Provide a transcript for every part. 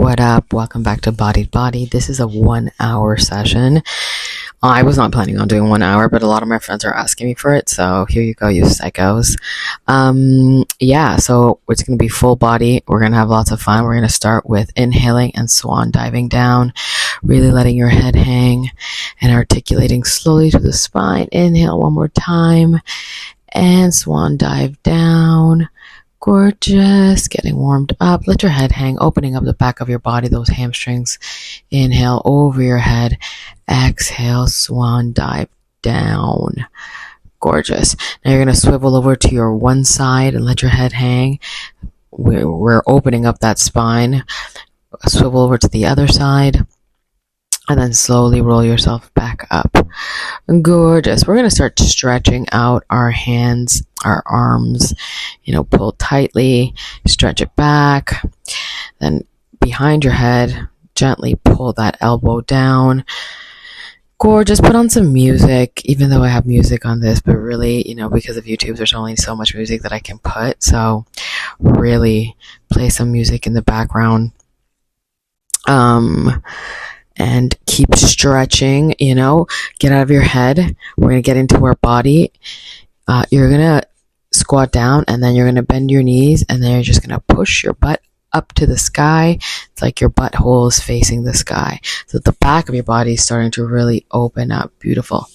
What up? Welcome back to Bodied Body. This is a 1 hour session. I was not planning on doing 1 hour, but a lot of my friends are asking me for it. So here you go, you psychos. So it's going to be full body. We're going to have lots of fun. We're going to start with inhaling and swan diving down, really letting your head hang and articulating slowly to the spine. Inhale one more time and swan dive down. Gorgeous. Getting warmed up. Let your head hang, opening up the back of your body, those hamstrings. Inhale over your head. Exhale, swan dive down. Gorgeous. Now you're going to swivel over to your one side and let your head hang. We're opening up that spine. Swivel over to the other side. And then slowly roll yourself back up. Gorgeous. We're going to start stretching out our hands, our arms, pull tightly, stretch it back. Then behind your head, gently pull that elbow down. Gorgeous. Put on some music, even though I have music on this, but really, because of YouTube, there's only so much music that I can put. So really play some music in the background. And keep stretching, get out of your head. We're going to get into our body. You're going to squat down and then you're going to bend your knees and then you're just going to push your butt up to the sky. It's like your butthole is facing the sky. So the back of your body is starting to really open up. Beautiful.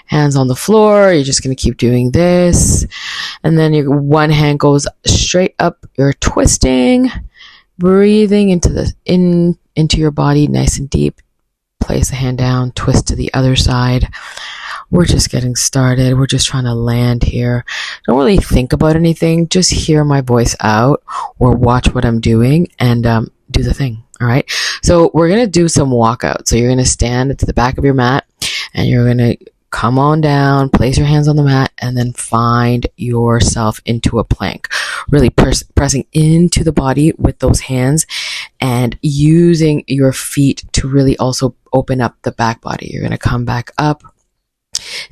Hands on the floor. You're just going to keep doing this. And then your one hand goes straight up. You're twisting, breathing into your body nice and deep. Place the hand down, twist to the other side. We're just getting started. We're just trying to land here. Don't really think about anything. Just hear my voice out or watch what I'm doing and do the thing. All right. So we're going to do some walkout. So you're going to stand at the back of your mat and you're going to come on down, place your hands on the mat, and then find yourself into a plank. Really pressing into the body with those hands and using your feet to really also open up the back body. You're going to come back up,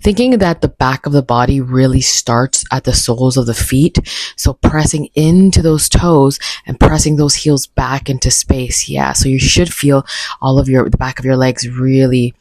thinking that the back of the body really starts at the soles of the feet. So pressing into those toes and pressing those heels back into space. Yeah. So you should feel the back of your legs really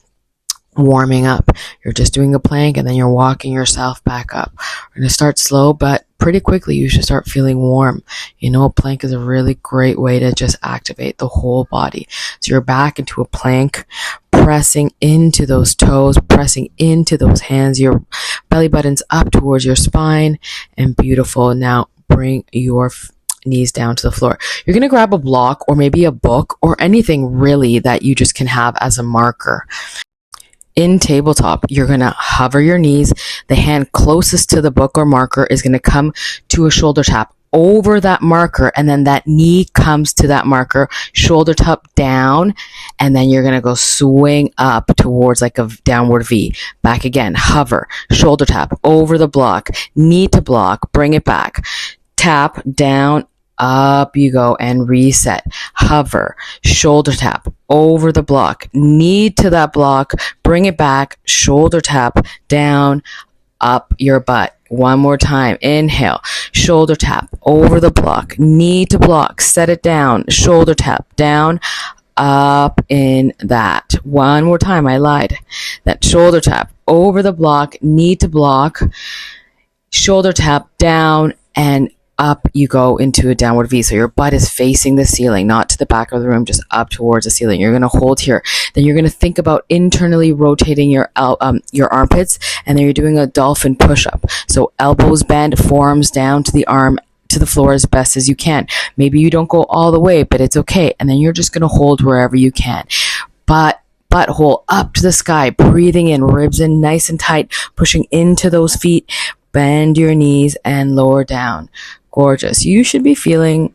warming up. You're just doing a plank and then you're walking yourself back up. We're going to start slow, but pretty quickly you should start feeling warm. A plank is a really great way to just activate the whole body. So you're back into a plank, pressing into those toes, pressing into those hands. Your belly button's up towards your spine, and beautiful. Now bring your knees down to the floor. You're going to grab a block or maybe a book or anything really that you just can have as a marker. In tabletop, you're going to hover your knees. The hand closest to the book or marker is going to come to a shoulder tap over that marker, and then that knee comes to that marker, shoulder tap down, and then you're going to go swing up towards like a downward V. Back again, hover, shoulder tap over the block, knee to block, bring it back, tap down, up you go, and reset. Hover, shoulder tap over the block, knee to that block, bring it back, shoulder tap down, up your butt. One more time. Inhale, shoulder tap over the block, knee to block, set it down, shoulder tap down, up in that. One more time. I lied. That shoulder tap over the block, knee to block, shoulder tap down, and up you go into a downward V. So your butt is facing the ceiling, not to the back of the room, just up towards the ceiling. You're going to hold here. Then you're going to think about internally rotating your armpits, and then you're doing a dolphin push-up. So elbows bend, forearms down to the floor as best as you can. Maybe you don't go all the way, but it's okay. And then you're just going to hold wherever you can. Butthole up to the sky, breathing in, ribs in nice and tight, pushing into those feet. Bend your knees and lower down. Gorgeous. You should be feeling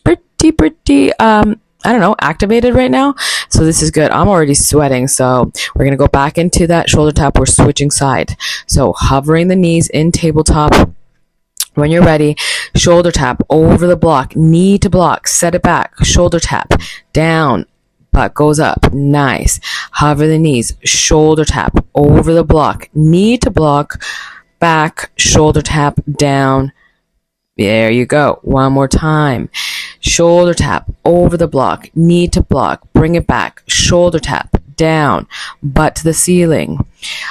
pretty, activated right now. So this is good. I'm already sweating. So we're going to go back into that shoulder tap. We're switching side. So hovering the knees in tabletop. When you're ready, shoulder tap over the block, knee to block, set it back, shoulder tap down, butt goes up. Nice. Hover the knees, shoulder tap over the block, knee to block, back, shoulder tap down. There you go. One more time. Shoulder tap over the block, knee to block, bring it back, shoulder tap down, butt to the ceiling.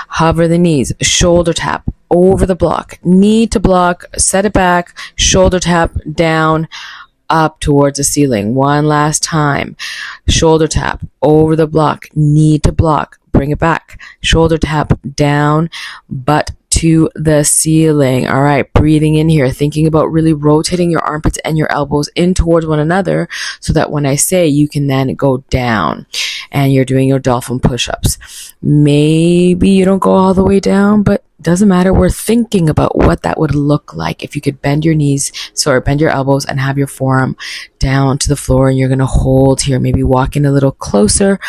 Hover the knees, shoulder tap over the block, knee to block, set it back, shoulder tap down, up towards the ceiling. One last time. Shoulder tap over the block, knee to block, bring it back, shoulder tap down, butt to the ceiling. All right, breathing in here, thinking about really rotating your armpits and your elbows in towards one another so that when I say, you can then go down and you're doing your dolphin push-ups. Maybe you don't go all the way down, but doesn't matter. We're thinking about what that would look like if you could bend your elbows and have your forearm down to the floor, and you're going to hold here, maybe walk in a little closer,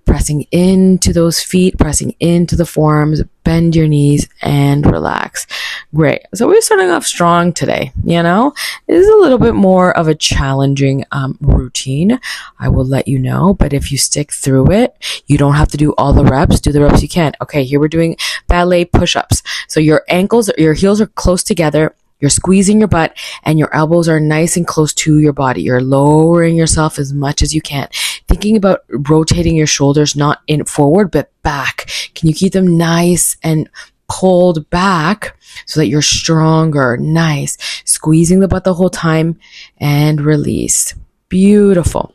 pressing into those feet, pressing into the forearms, bend your knees and relax. Great. So we're starting off strong today. It is a little bit more of a challenging routine, I will let you know, but if you stick through it, you don't have to do all the reps. Do the reps you can. Okay, here we're doing ballet push-ups. So your heels are close together. You're squeezing your butt and your elbows are nice and close to your body. You're lowering yourself as much as you can. Thinking about rotating your shoulders, not in forward, but back. Can you keep them nice and pulled back so that you're stronger? Nice. Squeezing the butt the whole time and release. Beautiful.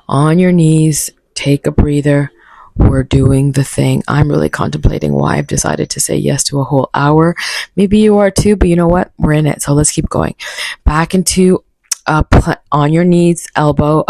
On your knees, take a breather. We're doing the thing. I'm really contemplating why I've decided to say yes to a whole hour. Maybe you are too, but you know what? We're in it. So let's keep going. Back into on your knees, elbow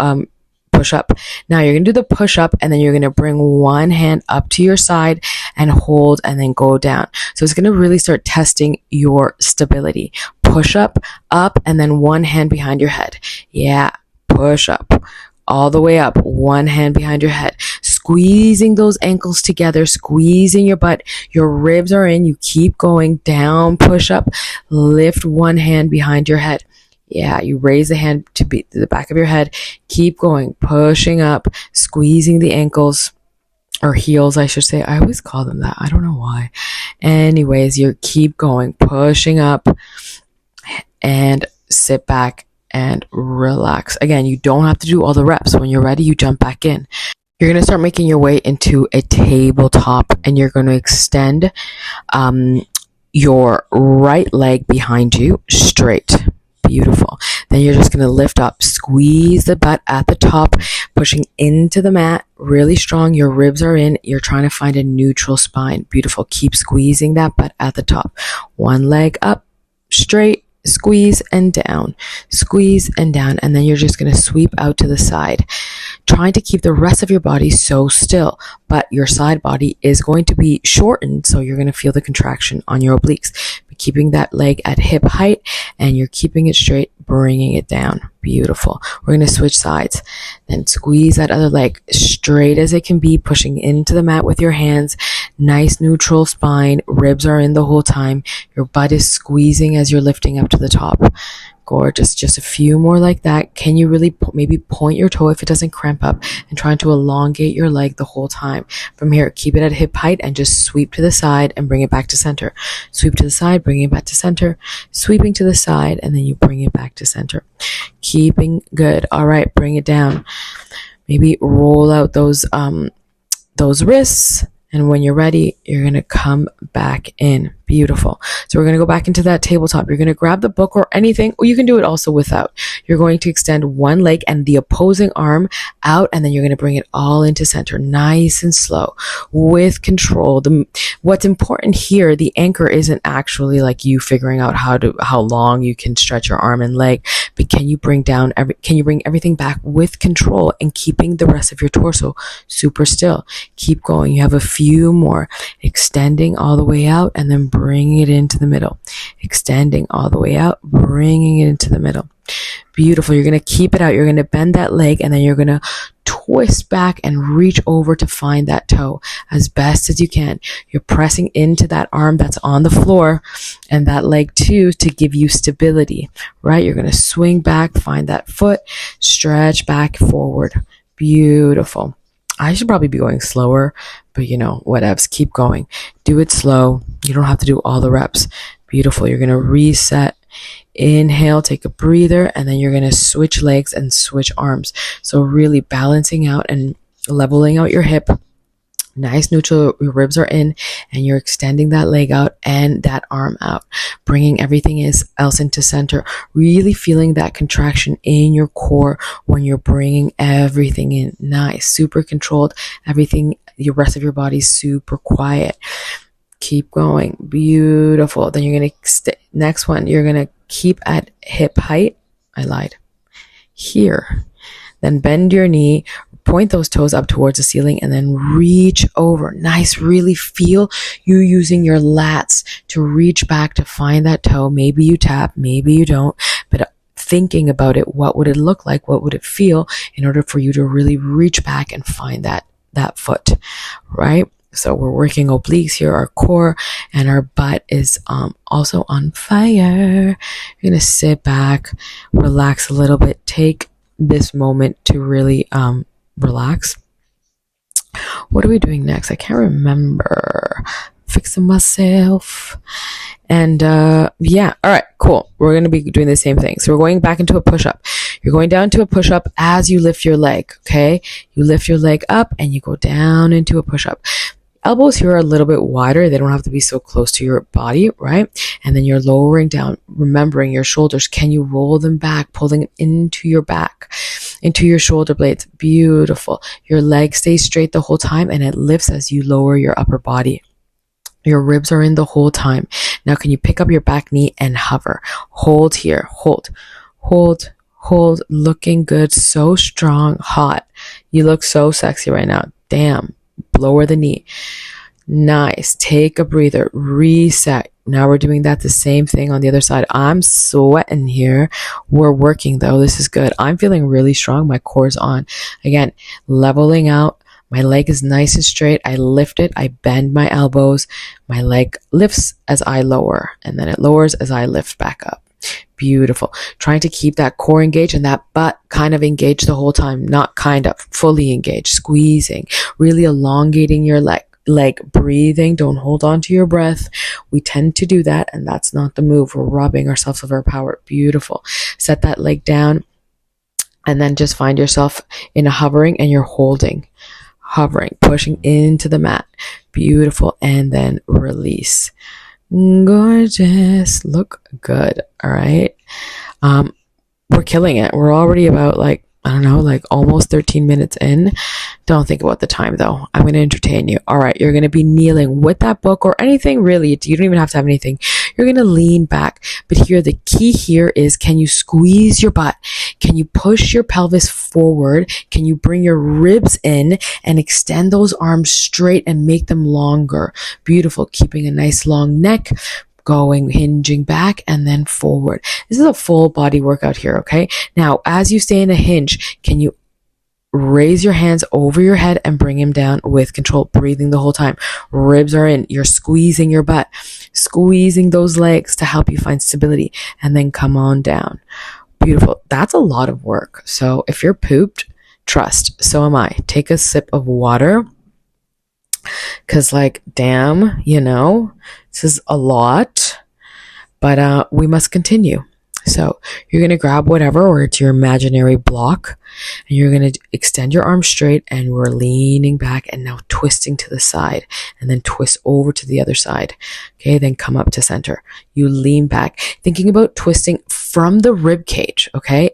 push up. Now you're going to do the push up and then you're going to bring one hand up to your side and hold and then go down. So it's going to really start testing your stability. Push up, and then one hand behind your head. Yeah, push up. All the way up, one hand behind your head, squeezing those ankles together, squeezing your butt, your ribs are in, you keep going down, push up, lift one hand behind your head. Yeah, you raise the hand to the back of your head, keep going, pushing up, squeezing the ankles, or heels, I should say. I always call them that. I don't know why. Anyways, you keep going, pushing up, and sit back and relax. Again, you don't have to do all the reps. When you're ready, you jump back in. You're going to start making your way into a tabletop, and you're going to extend your right leg behind you straight. Beautiful. Then you're just going to lift up, squeeze the butt at the top, pushing into the mat really strong. Your ribs are in. You're trying to find a neutral spine. Beautiful. Keep squeezing that butt at the top. One leg up, straight. Squeeze and down, and then you're just going to sweep out to the side, trying to keep the rest of your body so still, but your side body is going to be shortened, so you're going to feel the contraction on your obliques, but keeping that leg at hip height, and you're keeping it straight, bringing it down. Beautiful. We're going to switch sides. Then squeeze that other leg straight as it can be, pushing into the mat with your hands. Nice neutral spine. Ribs are in the whole time. Your butt is squeezing as you're lifting up to the top. Gorgeous. Just a few more like that. Can you really maybe point your toe if it doesn't cramp up, and trying to elongate your leg the whole time. From here, keep it at hip height and just sweep to the side and bring it back to center. Sweep to the side, bring it back to center. Sweeping to the side, and then you bring it back to center. Keeping good. All right, bring it down. Maybe roll out those wrists. And when you're ready, you're going to come back in. Beautiful. So we're going to go back into that tabletop. You're going to grab the book or anything, or you can do it also without. You're going to extend one leg and the opposing arm out, and then you're going to bring it all into center, nice and slow, with control. What's important here, the anchor isn't actually like you figuring out how long you can stretch your arm and leg, but can you bring everything back with control and keeping the rest of your torso super still? Keep going. You have a few more, extending all the way out and then bringing it into the middle, extending all the way out, bringing it into the middle. Beautiful. You're going to keep it out. You're going to bend that leg, and then you're going to twist back and reach over to find that toe as best as you can. You're pressing into that arm that's on the floor and that leg too to give you stability, right? You're going to swing back, find that foot, stretch back, forward. Beautiful. I should probably be going slower, but whatevs, keep going. Do it slow. You don't have to do all the reps. Beautiful. You're going to reset Inhale, take a breather, and then you're going to switch legs and switch arms. So really balancing out and leveling out your hip. Nice neutral, your ribs are in, and you're extending that leg out and that arm out, bringing everything else into center, really feeling that contraction in your core when you're bringing everything in. Nice, super controlled, everything, the rest of your body's super quiet. Keep going, beautiful. Then you're going to, next one, you're going to keep at hip height. I lied. Here. Then bend your knee, point those toes up towards the ceiling, and then reach over. Nice, really feel you using your lats to reach back to find that toe. Maybe you tap, maybe you don't, but thinking about it, what would it look like? What would it feel in order for you to really reach back and find that foot, right? So we're working obliques here, our core, and our butt is also on fire. You're going to sit back, relax a little bit, take this moment to really relax. What are we doing next? I can't remember. Fixing myself. And yeah, all right, cool. We're going to be doing the same thing. So we're going back into a push-up. You're going down to a push-up as you lift your leg, okay? You lift your leg up and you go down into a push-up. Elbows here are a little bit wider. They don't have to be so close to your body, right? And then you're lowering down, remembering your shoulders. Can you roll them back, pull them into your back, into your shoulder blades? Beautiful. Your leg stays straight the whole time and it lifts as you lower your upper body. Your ribs are in the whole time. Now, can you pick up your back knee and hover? Hold here. Hold, hold, hold. Looking good. So strong. Hot. You look so sexy right now. Damn. Lower the knee. Nice. Take a breather. Reset. Now we're doing that the same thing on the other side. I'm sweating here. We're working though. This is good. I'm feeling really strong. My core's on. Again, leveling out. My leg is nice and straight. I lift it. I bend my elbows. My leg lifts as I lower, and then it lowers as I lift back up. Beautiful. Trying to keep that core engaged and that butt kind of engaged the whole time. Not kind of, fully engaged. Squeezing. Really elongating your leg. Breathing. Don't hold on to your breath. We tend to do that, and that's not the move. We're robbing ourselves of our power. Beautiful. Set that leg down, and then just find yourself in a hovering, and you're holding. Hovering, pushing into the mat. Beautiful. And then release. Gorgeous. Look good. All right. We're killing it. We're already about almost 13 minutes in. Don't think about the time though. I'm going to entertain you. All right. You're going to be kneeling with that book or anything really. You don't even have to have anything. You're going to lean back. But here, the key here is, can you squeeze your butt? Can you push your pelvis forward? Can you bring your ribs in and extend those arms straight and make them longer? Beautiful. Keeping a nice long neck. Going, hinging back and then forward. This is a full body workout here, okay? Now, as you stay in a hinge, can you raise your hands over your head and bring him down with control, breathing the whole time. Ribs are in. You're squeezing your butt, squeezing those legs to help you find stability, and then come on down. Beautiful. That's a lot of work. So if you're pooped, trust, so am I. Take a sip of water. Cause damn, this is a lot, but we must continue. So you're going to grab whatever, or it's your imaginary block, and you're going to extend your arms straight, and we're leaning back and now twisting to the side, and then twist over to the other side. Okay. Then come up to center. You lean back, thinking about twisting from the rib cage. Okay.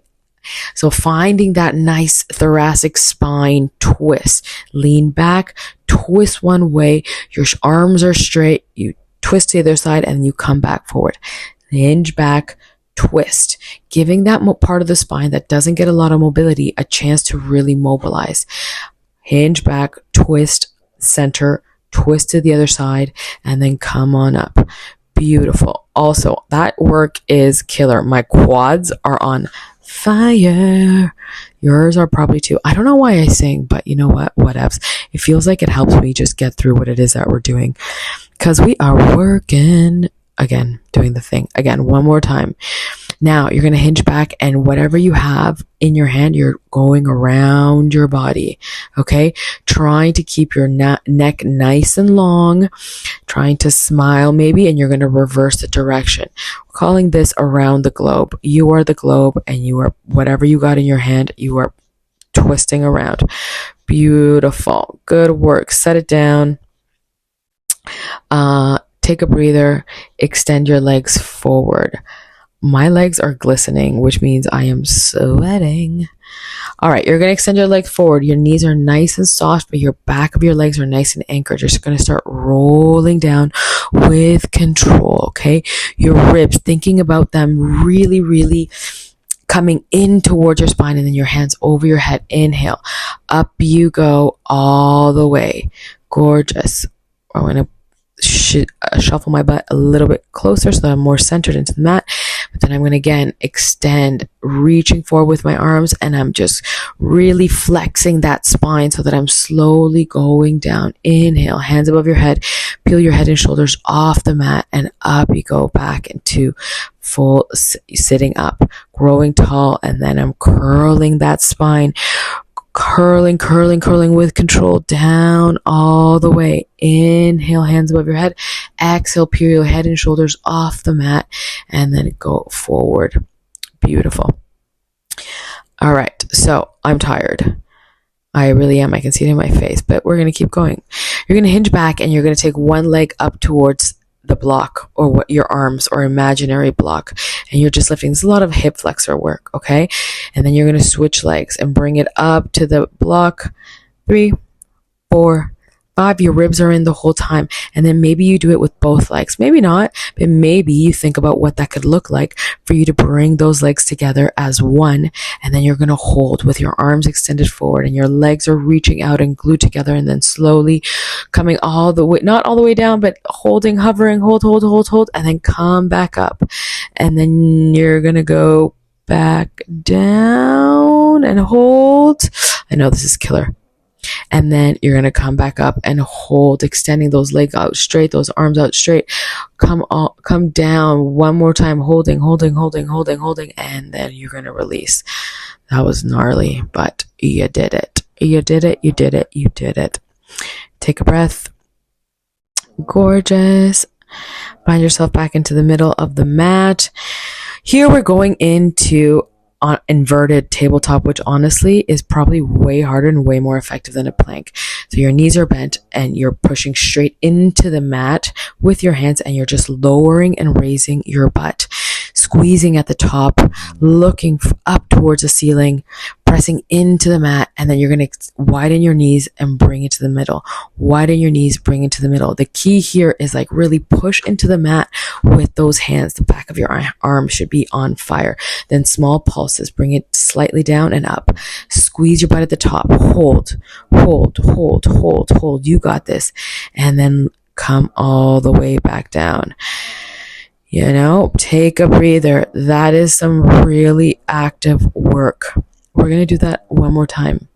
So finding that nice thoracic spine twist. Lean back, twist one way, your arms are straight, you twist to the other side, and you come back forward. Hinge back, twist, giving that part of the spine that doesn't get a lot of mobility a chance to really mobilize. Hinge back, twist, center, twist to the other side, and then come on up. Beautiful. Also, that work is killer. My quads are on fire. Yours are probably too. I don't know why I sing, but you know what? Whatevs. It feels like it helps me just get through what it is that we're doing, because we are working. Again, doing the thing. Again, one more time. Now you're going to hinge back, and whatever you have in your hand, you're going around your body. Okay. Trying to keep your neck nice and long, trying to smile maybe, and you're going to reverse the direction. We're calling this around the globe. You are the globe, and you are whatever you got in your hand, you are twisting around. Beautiful. Good work. Set it down. Take a breather. Extend your legs forward. My legs are glistening, which means I am sweating. All right, you're going to extend your legs forward. Your knees are nice and soft, but your back of your legs are nice and anchored. You're just going to start rolling down with control, okay? Your ribs, thinking about them really, really coming in towards your spine, and then your hands over your head. Inhale. Up you go all the way. Gorgeous. I'm going to shuffle my butt a little bit closer so that I'm more centered into the mat. But then I'm going to again extend, reaching forward with my arms, and I'm just really flexing that spine so that I'm slowly going down. Inhale, hands above your head, peel your head and shoulders off the mat, and up you go back into full sitting up, growing tall, and then I'm curling that spine. Curling with control down all the way. Inhale, hands above your head. Exhale, peel your head and shoulders off the mat, and then go forward. Beautiful. All right, so I'm tired. I really am. I can see it in my face, but we're going to keep going. You're going to hinge back, and you're going to take one leg up towards the block, or what your arms or imaginary block, and you're just lifting. There's a lot of hip flexor work, okay? And then you're going to switch legs and bring it up to the block. 3, 4, 5. Your ribs are in the whole time. And then maybe you do it with both legs. Maybe not, but maybe you think about what that could look like for you to bring those legs together as one. And then you're going to hold with your arms extended forward, and your legs are reaching out and glued together, and then slowly coming all the way, not all the way down, but holding, hovering, hold, and then come back up. And then you're going to go back down and hold. I know this is killer. And then you're going to come back up and hold, extending those legs out straight, those arms out straight. Come down one more time, holding, and then you're going to release. That was gnarly, but you did it. You did it. Take a breath. Gorgeous. Find yourself back into the middle of the mat. Here we're going into inverted tabletop, which honestly is probably way harder and way more effective than a plank. So your knees are bent, and you're pushing straight into the mat with your hands, and you're just lowering and raising your butt, squeezing at the top, looking up towards the ceiling, pressing into the mat, and then you're going to widen your knees and bring it to the middle. Widen your knees, bring it to the middle. The key here is like really push into the mat with those hands. The back of your arm should be on fire. Then small pulses, bring it slightly down and up. Squeeze your butt at the top. Hold. You got this. And then come all the way back down. You know, take a breather. That is some really active work. We're going to do that one more time.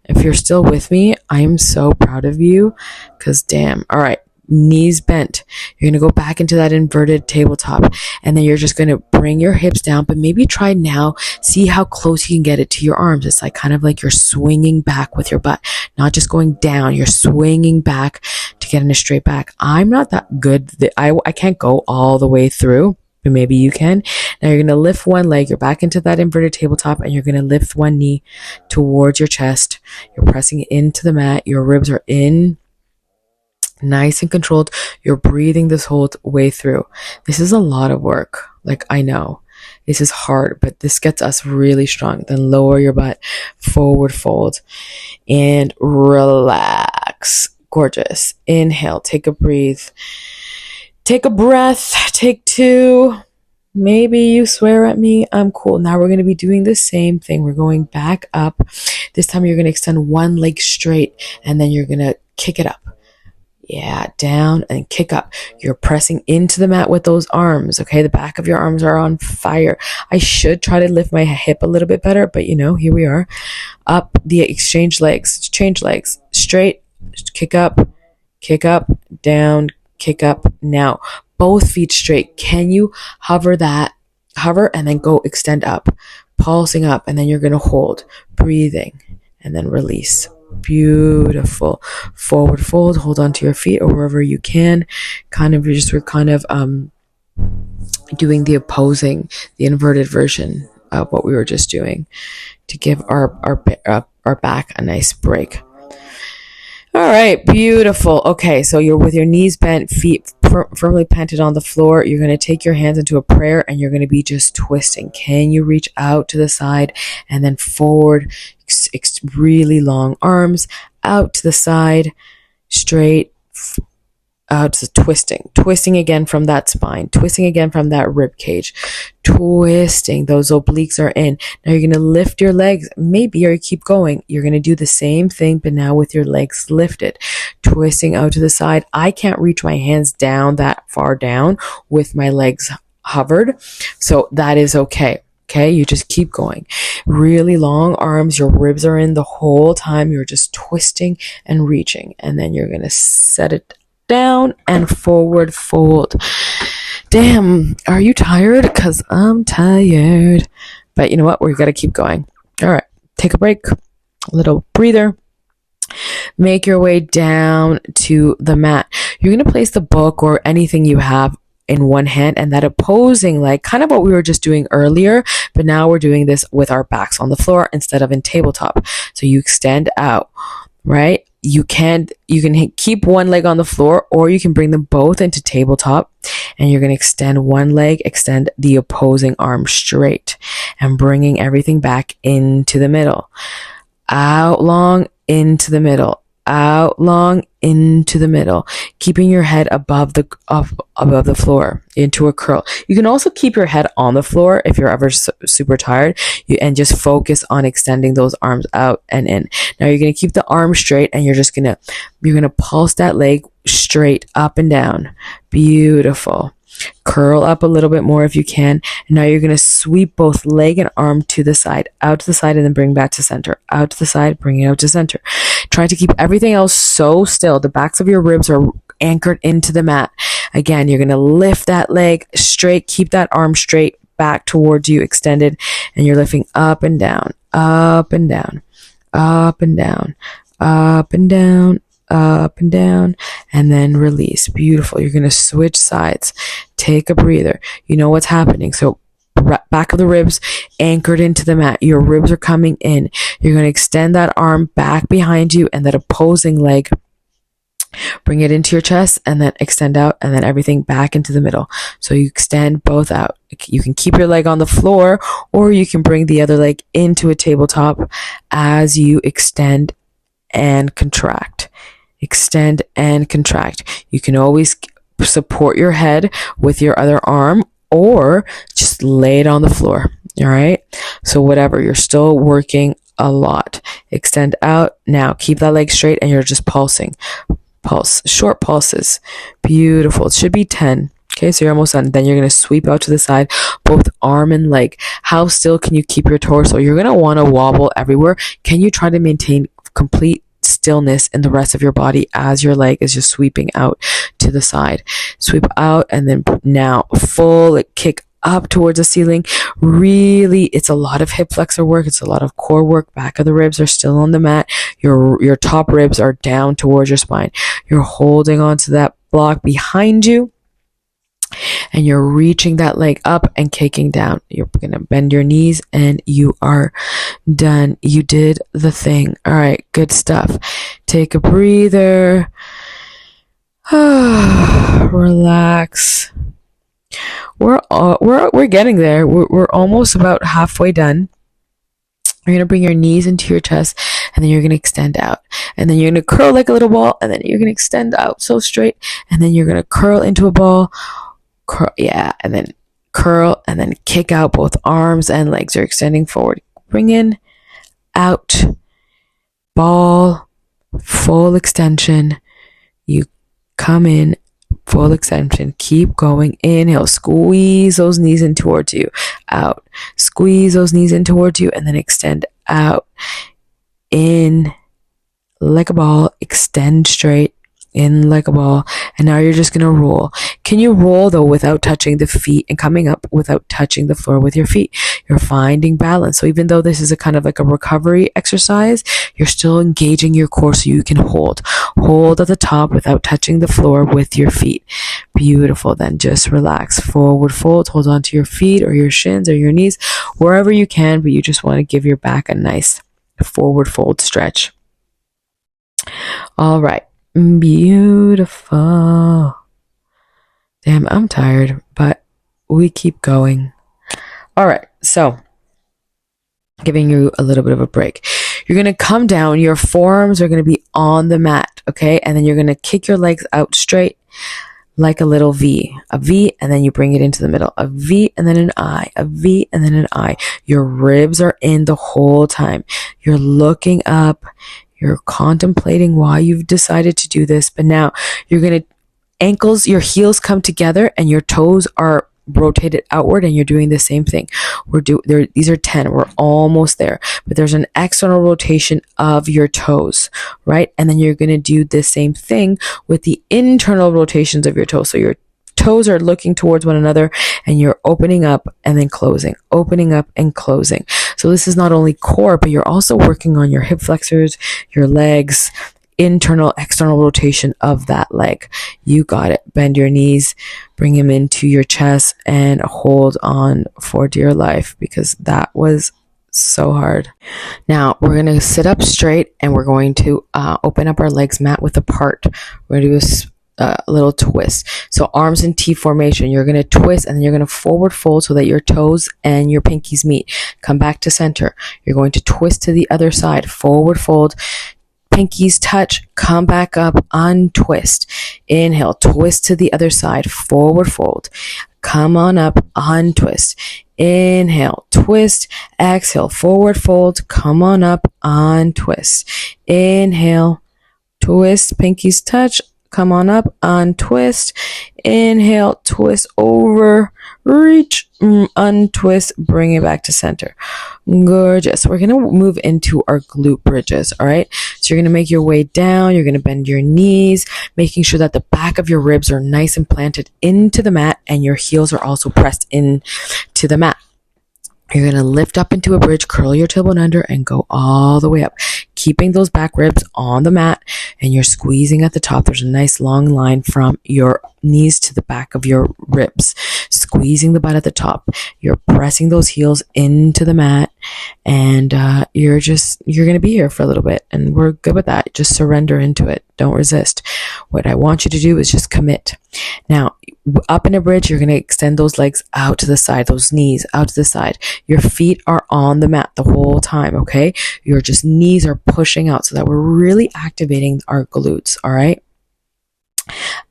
If you're still with me, I am so proud of you, because damn. All right. Knees bent. You're going to go back into that inverted tabletop, and then you're just going to bring your hips down, but maybe try now, see how close you can get it to your arms. It's like kind of like you're swinging back with your butt, not just going down. You're swinging back to get in a straight back. I'm not that good. I can't go all the way through, but maybe you can. Now you're going to lift one leg. You're back into that inverted tabletop, and you're going to lift one knee towards your chest. You're pressing into the mat. Your ribs are in, nice and controlled. You're breathing this whole way through. This is a lot of work. Like, I know this is hard, but this gets us really strong. Then lower your butt, forward fold, and relax. Gorgeous. Inhale, take a breath. Take a breath. Take 2. Maybe you swear at me. I'm cool. Now we're going to be doing the same thing. We're going back up. This time you're going to extend one leg straight, and then you're going to kick it up. Yeah, down and kick up. You're pressing into the mat with those arms, okay? The back of your arms are on fire. I should try to lift my hip a little bit better, but you know, here we are. Up, the exchange legs, change legs, straight, kick up, down, kick up. Now, both feet straight. Can you hover that hover, and then go extend up, pulsing up, and then you're going to hold, breathing, and then release. Beautiful. Forward fold, hold onto your feet or wherever you can. We're kind of doing the opposing, the inverted version of what we were just doing to give our back a nice break. All right, beautiful. Okay, so you're with your knees bent, feet firmly planted on the floor. You're going to take your hands into a prayer and you're going to be just twisting. Can you reach out to the side and then forward, really long arms, out to the side, straight, out to twisting again from that spine, twisting again from that rib cage, twisting. Those obliques are in. Now you're going to lift your legs, maybe, or you keep going. You're going to do the same thing, but now with your legs lifted, twisting out to the side. I can't reach my hands down that far down with my legs hovered, so that is okay. Okay, you just keep going. Really long arms, your ribs are in the whole time. You're just twisting and reaching, and then you're going to set it down and forward fold. Damn, are you tired? Because I'm tired. But you know what? We've got to keep going. All right, take a break, a little breather. Make your way down to the mat. You're going to place the book or anything you have in one hand and that opposing leg, kind of what we were just doing earlier, but now we're doing this with our backs on the floor instead of in tabletop. So you extend out, right? You can keep one leg on the floor, or you can bring them both into tabletop, and you're going to extend one leg, extend the opposing arm straight, and bringing everything back into the middle. Out long, into the middle. Out long, into the middle, keeping your head above the floor into a curl. You can also keep your head on the floor if you're ever super tired, and just focus on extending those arms out and in. Now you're going to keep the arm straight, and you're going to pulse that leg straight up and down. Beautiful. Curl up a little bit more if you can. And now you're going to sweep both leg and arm to the side, out to the side, and then bring back to center. Out to the side, bring it out to center. Try to keep everything else so still. The backs of your ribs are anchored into the mat. Again, you're going to lift that leg straight, keep that arm straight, back towards you, extended, and you're lifting up and down, up and down, up and down, up and down, up and down, and then release. Beautiful. You're going to switch sides. Take a breather. You know what's happening. So back of the ribs anchored into the mat. Your ribs are coming in. You're going to extend that arm back behind you, and that opposing leg, bring it into your chest, and then extend out, and then everything back into the middle. So you extend both out. You can keep your leg on the floor, or you can bring the other leg into a tabletop as you extend and contract. Extend and contract. You can always support your head with your other arm, or just lay it on the floor. All right. So whatever, you're still working a lot. Extend out. Now keep that leg straight, and you're just pulsing. Pulse, short pulses. Beautiful. It should be 10. Okay, so you're almost done. Then you're going to sweep out to the side, both arm and leg. How still can you keep your torso? You're going to want to wobble everywhere. Can you try to maintain complete stillness in the rest of your body as your leg is just sweeping out to the side? Sweep out, and then now full kick up towards the ceiling. Really, it's a lot of hip flexor work. It's a lot of core work. Back of the ribs are still on the mat. Your top ribs are down towards your spine. You're holding onto that block behind you, and you're reaching that leg up and kicking down. You're going to bend your knees, and you are done. You did the thing. All right, good stuff. Take a breather. Relax. We're getting there. We're almost about halfway done. You're going to bring your knees into your chest, and then you're going to extend out, and then you're going to curl like a little ball, and then you're going to extend out so straight, and then you're going to curl into a ball. Curl, yeah, and then curl, and then kick out. Both arms and legs are extending forward. Bring in, out, ball, full extension. You come in, full extension. Keep going. Inhale, squeeze those knees in towards you. Out, squeeze those knees in towards you, and then extend out. In like a ball, extend straight, in like a ball. And now you're just going to roll. Can you roll though without touching the feet and coming up without touching the floor with your feet? You're finding balance. So even though this is a kind of like a recovery exercise, you're still engaging your core so you can hold at the top without touching the floor with your feet. Beautiful. Then just relax. Forward fold. Hold on to your feet or your shins or your knees, wherever you can, but you just want to give your back a nice forward fold stretch. All right. Beautiful. Damn, I'm tired, but we keep going. All right. So giving you a little bit of a break. You're going to come down. Your forearms are going to be on the mat. Okay. And then you're going to kick your legs out straight like a little V, and then you bring it into the middle, a V and then an I, a V and then an I. Your ribs are in the whole time. You're looking up, you're contemplating why you've decided to do this, but now you're going to your heels come together and your toes are rotated outward, and you're doing the same thing. These are 10. We're almost there, but there's an external rotation of your toes, right? And then you're going to do the same thing with the internal rotations of your toes. So your toes are looking towards one another, and you're opening up and then closing, opening up and closing. So this is not only core, but you're also working on your hip flexors, your legs, internal, external rotation of that leg. You got it. Bend your knees, bring them into your chest, and hold on for dear life, because that was so hard. Now we're going to sit up straight, and we're going to open up our legs mat width apart. We're going to do a little twist. So arms in T formation. You're going to twist, and then you're going to forward fold so that your toes and your pinkies meet. Come back to center. You're going to twist to the other side. Forward fold. Pinkies touch, come back up, untwist. Inhale, twist to the other side, forward fold. Come on up, untwist. Inhale, twist, exhale, forward fold. Come on up, untwist. Inhale, twist, pinkies touch, come on up, untwist. Inhale, twist over, reach, untwist, bring it back to center. Gorgeous. We're going to move into our glute bridges. All right. So you're going to make your way down. You're going to bend your knees, making sure that the back of your ribs are nice and planted into the mat, and your heels are also pressed into the mat. You're going to lift up into a bridge, curl your tailbone under, and go all the way up, keeping those back ribs on the mat, and you're squeezing at the top. There's a nice long line from your knees to the back of your ribs, squeezing the butt at the top. You're pressing those heels into the mat, and you're going to be here for a little bit, and we're good with that. Just surrender into it. Don't resist. What I want you to do is just commit. Now, up in a bridge, you're going to extend those legs out to the side, those knees out to the side. Your feet are on the mat the whole time, okay? Your just knees are pushing out so that we're really activating our glutes, all right?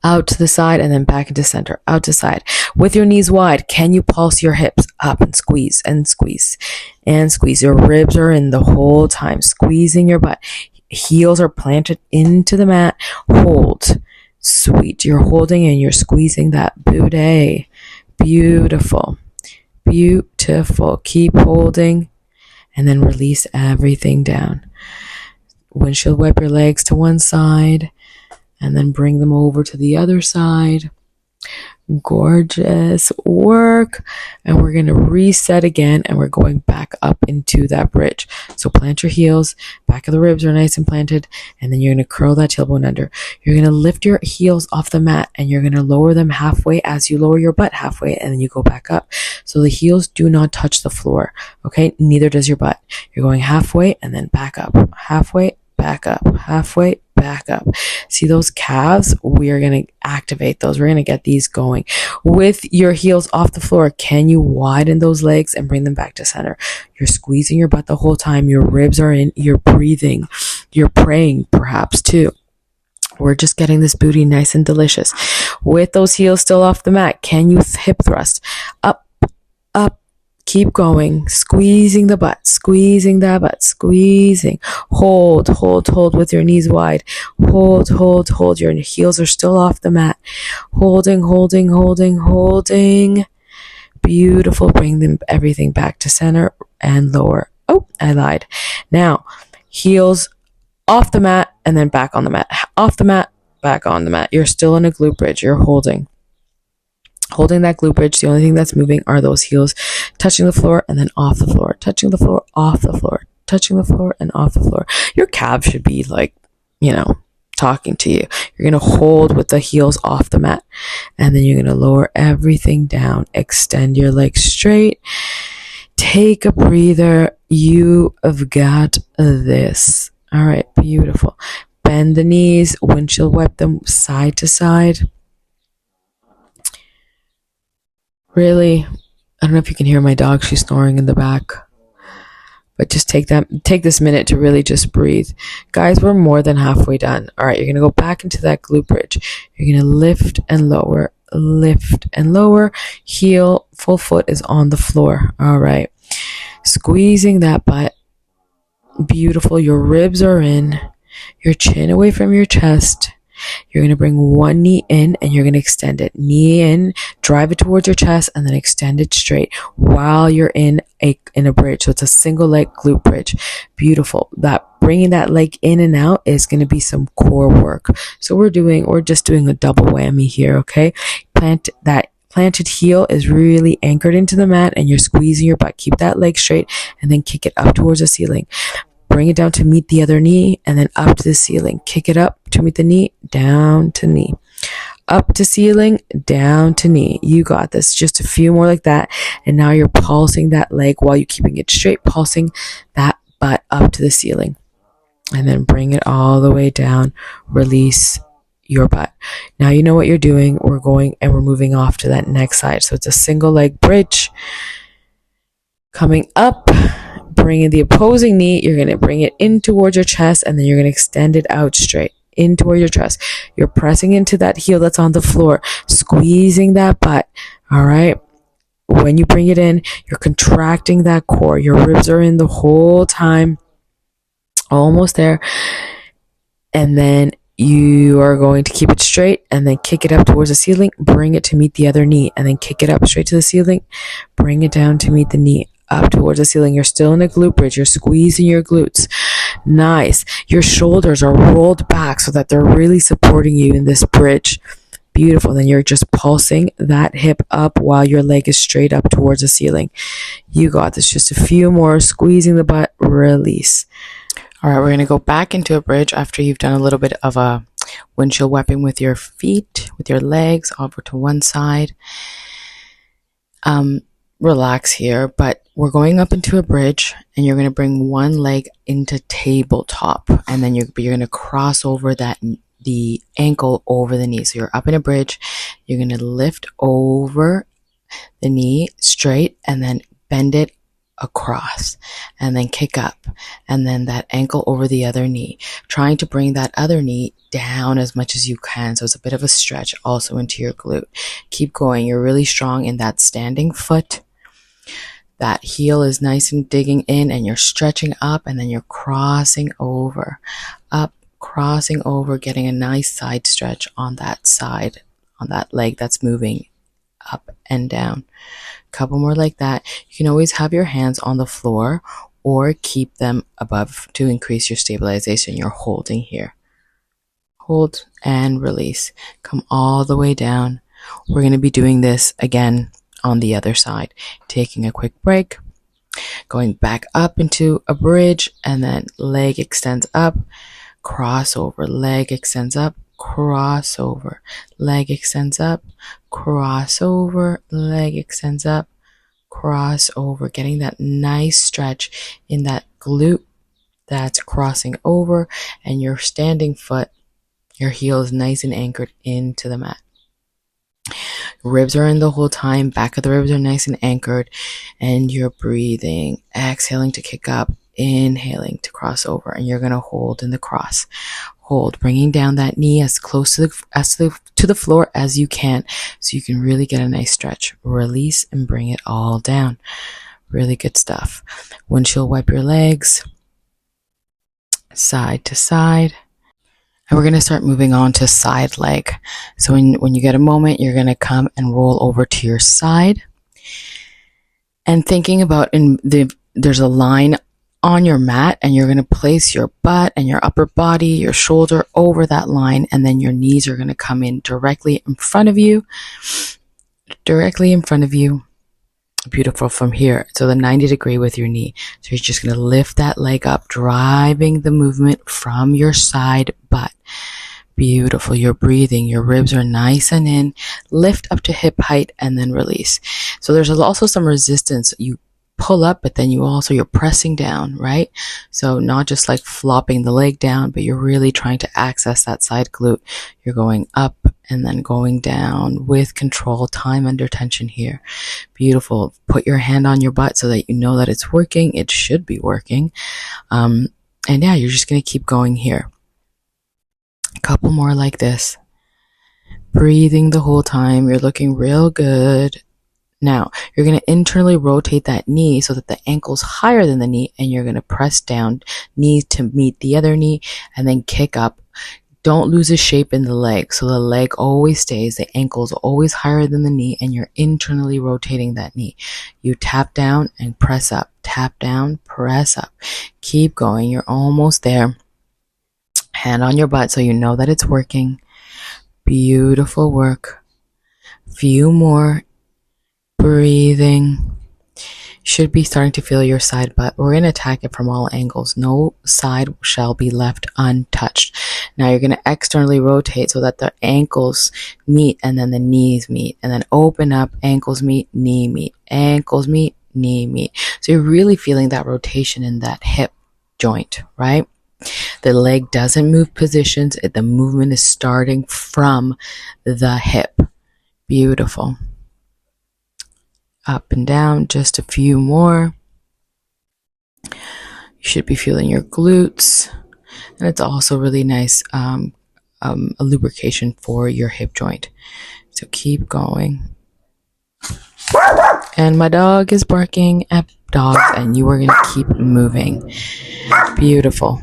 Out to the side and then back into center, out to side. With your knees wide, can you pulse your hips up and squeeze and squeeze and squeeze? Your ribs are in the whole time, squeezing your butt. Heels are planted into the mat. Hold. Sweet. You're holding and you're squeezing that booty. Beautiful. Beautiful. Keep holding and then release everything down. Windshield wipe your legs to one side and then bring them over to the other side. Gorgeous work. And we're going to reset again, and we're going back up into that bridge. So plant your heels, back of the ribs are nice and planted, and then you're going to curl that tailbone under. You're going to lift your heels off the mat, and you're going to lower them halfway as you lower your butt halfway, and then you go back up. So the heels do not touch the floor, okay? Neither does your butt. You're going halfway and then back up, halfway, back up, halfway, back up. See those calves? We're going to activate those. We're going to get these going. With your heels off the floor, can you widen those legs and bring them back to center? You're squeezing your butt the whole time. Your ribs are in. You're breathing. You're praying perhaps too. We're just getting this booty nice and delicious. With those heels still off the mat, can you hip thrust? Up, up. Keep going, squeezing the butt, squeezing that butt, squeezing. Hold, hold, hold with your knees wide. Hold, hold, hold. Your heels are still off the mat. Holding, holding, holding, holding. Beautiful. Bring them everything back to center and lower. Oh, I lied. Now, heels off the mat and then back on the mat. Off the mat, back on the mat. You're still in a glute bridge. You're holding that glute bridge. The only thing that's moving are those heels touching the floor and then off the floor, touching the floor, off the floor, touching the floor and off the floor. Your calves should be like, talking to you. You're going to hold with the heels off the mat, and then you're going to lower everything down. Extend your legs straight. Take a breather. You have got this. All right, beautiful. Bend the knees, windshield wipe them side to side. Really, I don't know if you can hear my dog. She's snoring in the back. But just take this minute to really just breathe. Guys, we're more than halfway done. All right, you're going to go back into that glute bridge. You're going to lift and lower, lift and lower. Heel, full foot is on the floor. All right. Squeezing that butt. Beautiful. Your ribs are in. Your chin away from your chest. You're going to bring one knee in and you're going to extend it. Knee in, drive it towards your chest, and then extend it straight while you're in a bridge. So it's a single leg glute bridge. Beautiful. That bringing that leg in and out is going to be some core work. So we're just doing a double whammy here, okay? Planted heel is really anchored into the mat and you're squeezing your butt. Keep that leg straight and then kick it up towards the ceiling. Bring it down to meet the other knee and then up to the ceiling. Kick it up to meet the knee, down to knee. Up to ceiling, down to knee. You got this. Just a few more like that. And now you're pulsing that leg while you're keeping it straight, pulsing that butt up to the ceiling. And then bring it all the way down. Release your butt. Now you know what you're doing. We're moving off to that next side. So it's a single leg bridge. Coming up. Bringing the opposing knee, you're going to bring it in towards your chest and then you're going to extend it out straight in towards your chest. You're pressing into that heel that's on the floor, squeezing that butt. All right. When you bring it in, you're contracting that core. Your ribs are in the whole time. Almost there. And then you are going to keep it straight and then kick it up towards the ceiling. Bring it to meet the other knee and then kick it up straight to the ceiling. Bring it down to meet the knee. Up towards the ceiling. You're still in a glute bridge. You're squeezing your glutes. Nice. Your shoulders are rolled back so that they're really supporting you in this bridge. Beautiful. Then you're just pulsing that hip up while your leg is straight up towards the ceiling. You got this. Just a few more. Squeezing the butt. Release. All right, we're going to go back into a bridge after you've done a little bit of a windshield wiping with your feet, with your legs over to one side. Relax here, but we're going up into a bridge and you're going to bring one leg into tabletop and then you're going to cross over the ankle over the knee. So you're up in a bridge, you're going to lift over the knee straight and then bend it across and then kick up and then that ankle over the other knee, trying to bring that other knee down as much as you can. So it's a bit of a stretch also into your glute. Keep going. You're really strong in that standing foot. That heel is nice and digging in and you're stretching up and then you're crossing over, up, crossing over, getting a nice side stretch on that side, on that leg that's moving up and down. A couple more like that. You can always have your hands on the floor or keep them above to increase your stabilization. You're holding here. Hold and release. Come all the way down. We're going to be doing this again on the other side. Taking a quick break, going back up into a bridge, and then leg extends up, crossover, leg extends up, crossover, leg extends up, crossover, leg extends up, crossover, getting that nice stretch in that glute that's crossing over, and your standing foot, your heel is nice and anchored into the mat. Ribs are in the whole time. Back of the ribs are nice and anchored. And you're breathing. Exhaling to kick up. Inhaling to cross over. And you're going to hold in the cross. Hold. Bringing down that knee as close to the floor as you can. So you can really get a nice stretch. Release and bring it all down. Really good stuff. Windshield wipe your legs. Side to side. And we're going to start moving on to side leg. So when you get a moment, you're going to come and roll over to your side. And thinking about there's a line on your mat, and you're going to place your butt and your upper body, your shoulder over that line, and then your knees are going to come in directly in front of you. Beautiful from here. So the 90 degree with your knee. So you're just going to lift that leg up, driving the movement from your side butt. Beautiful. You're breathing. Your ribs are nice and in. Lift up to hip height and then release. So there's also some resistance. You pull up, but then you're pressing down, right? So not just like flopping the leg down, but you're really trying to access that side glute. You're going up and then going down with control, time under tension here. Beautiful. Put your hand on your butt so that you know that it's working. It should be working. And yeah, you're just going to keep going here. A couple more like this. Breathing the whole time. You're looking real good. Now, you're going to internally rotate that knee so that the ankle's higher than the knee, and you're going to press down, knee to meet the other knee, and then kick up. Don't lose a shape in the leg. So the leg always stays, the ankle's always higher than the knee, and you're internally rotating that knee. You tap down and press up. Tap down, press up. Keep going. You're almost there. Hand on your butt so you know that it's working. Beautiful work. Few more. Breathing. Should be starting to feel your side butt. We're going to attack it from all angles. No side shall be left untouched. Now you're going to externally rotate so that the ankles meet and then the knees meet. And then open up, ankles meet, knee meet. Ankles meet, knee meet. So you're really feeling that rotation in that hip joint, right? The leg doesn't move positions. The movement is starting from the hip. Beautiful. Up and down, just a few more. You should be feeling your glutes. And it's also really nice, a lubrication for your hip joint. So keep going. And my dog is barking at dogs, and you are going to keep moving. Beautiful.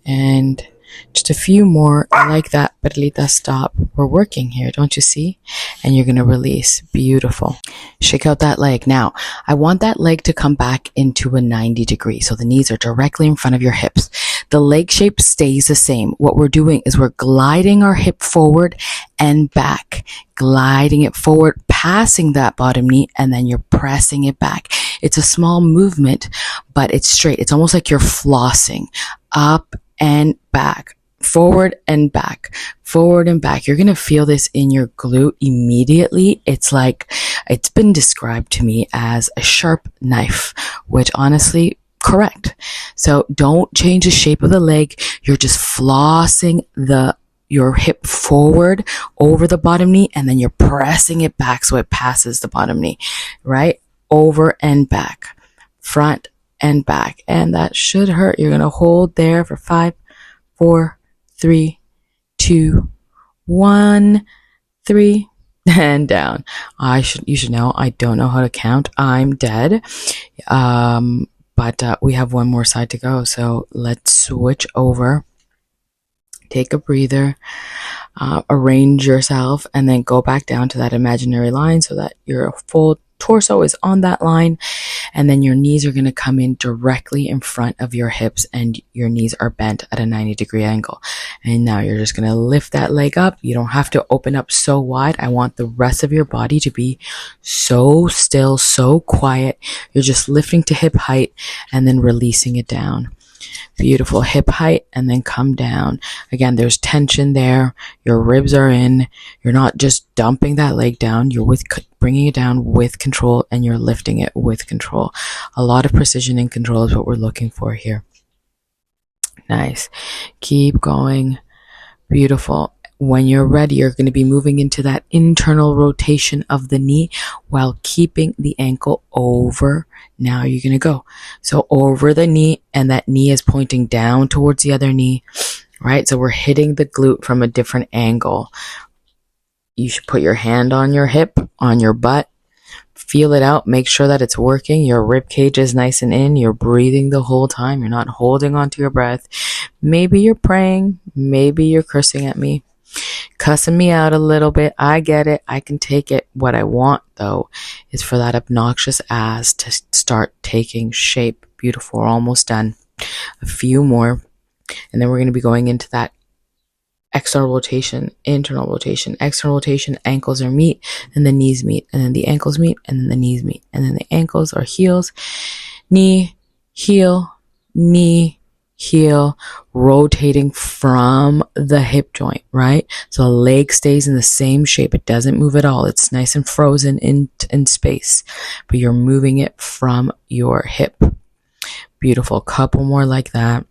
And just a few more like that. Perlita, stop. We're working here, don't you see? And you're going to release. Beautiful. Shake out that leg. Now, I want that leg to come back into a 90 degree. So the knees are directly in front of your hips. The leg shape stays the same. What we're doing is we're gliding our hip forward and back. Gliding it forward, passing that bottom knee, and then you're pressing it back. It's a small movement, but it's straight. It's almost like you're flossing. Up and back, forward and back, forward and back. You're going to feel this in your glute immediately. It's like, it's been described to me as a sharp knife, which honestly, correct. So don't change the shape of the leg. You're just flossing your hip forward over the bottom knee, and then you're pressing it back so it passes the bottom knee, right? Over and back, front and back. And that should hurt. You're going to hold there for 5, 4, 3, 2, 1, 3, and down. You should know, I don't know how to count. I'm dead. But we have one more side to go. So let's switch over. Take a breather, arrange yourself, and then go back down to that imaginary line so that your full torso is on that line, and then your knees are going to come in directly in front of your hips, and your knees are bent at a 90 degree angle. And now you're just going to lift that leg up. You don't have to open up so wide. I want the rest of your body to be so still, so quiet. You're just lifting to hip height and then releasing it down. Beautiful. Hip height and then come down. Again, there's tension there. Your ribs are in. You're not just dumping that leg down. You're bringing it down with control, and you're lifting it with control. A lot of precision and control is what we're looking for here. Nice. Keep going. Beautiful. When you're ready, you're going to be moving into that internal rotation of the knee while keeping the ankle over. Now you're going to go. So over the knee, and that knee is pointing down towards the other knee, right? So we're hitting the glute from a different angle. You should put your hand on your hip, on your butt, feel it out, make sure that it's working. Your rib cage is nice and in. You're breathing the whole time. You're not holding on to your breath. Maybe you're praying. Maybe you're cursing at me. cussing me out a little bit. I get it. I can take it. What I want, though, is for that obnoxious ass to start taking shape. Beautiful. We're almost done. A few more. And then we're going to be going into that external rotation, internal rotation. External rotation, ankles are meet, and the knees meet, and then the ankles meet, and then the knees meet, and then the ankles are heels, knee, heel, knee, heel, rotating from the hip joint, right? So the leg stays in the same shape. It doesn't move at all. It's nice and frozen in space, but you're moving it from your hip. Beautiful. Couple more like that.